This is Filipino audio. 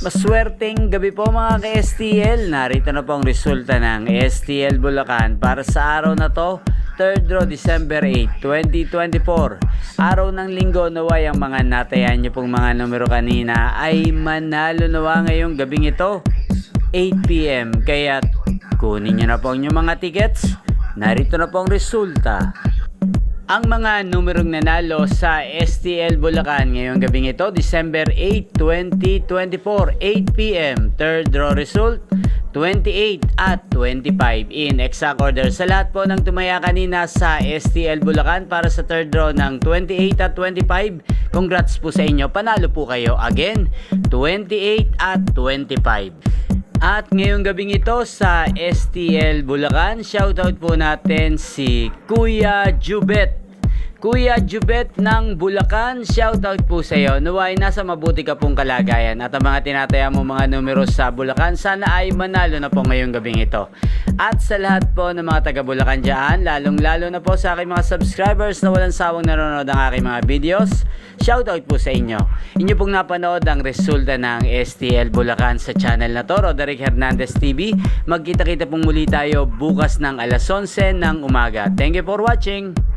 Maswerteng gabi po mga ka-STL. Narito na po ang resulta ng STL Bulacan para sa araw na to, 3rd draw December 8, 2024. Araw ng linggo, naway ang mga natayan nyo pong mga numero kanina ay manalo nawa ngayong gabing ito, 8 PM. Kaya kunin nyo na po ang inyong mga tickets. Narito na po ang resulta. Ang mga numerong nanalo sa STL Bulacan ngayong gabing ito, December 8, 2024, 8 PM. Third draw result, 28 at 25 in exact order. Sa lahat po ng tumaya kanina sa STL Bulacan para sa third draw ng 28 at 25, congrats po sa inyo. Panalo po kayo again, 28 at 25. At ngayong gabing ito sa STL Bulacan, shoutout po natin si Kuya Jubet. Kuya Jubet ng Bulacan, shoutout po sa iyo. Naway nasa mabuti ka pong kalagayan at ang mga tinataya mo mga numero sa Bulacan, sana ay manalo na po ngayong gabing ito. At sa lahat po ng mga taga Bulacan dyan, lalong lalo na po sa aking mga subscribers na walang sawang nanonood ng aking mga videos, shoutout po sa inyo. Inyo pong napanood ang resulta ng STL Bulacan sa channel na to, Roderick Hernandez TV. Magkita-kita pong muli tayo bukas ng alas 11 ng umaga. Thank you for watching!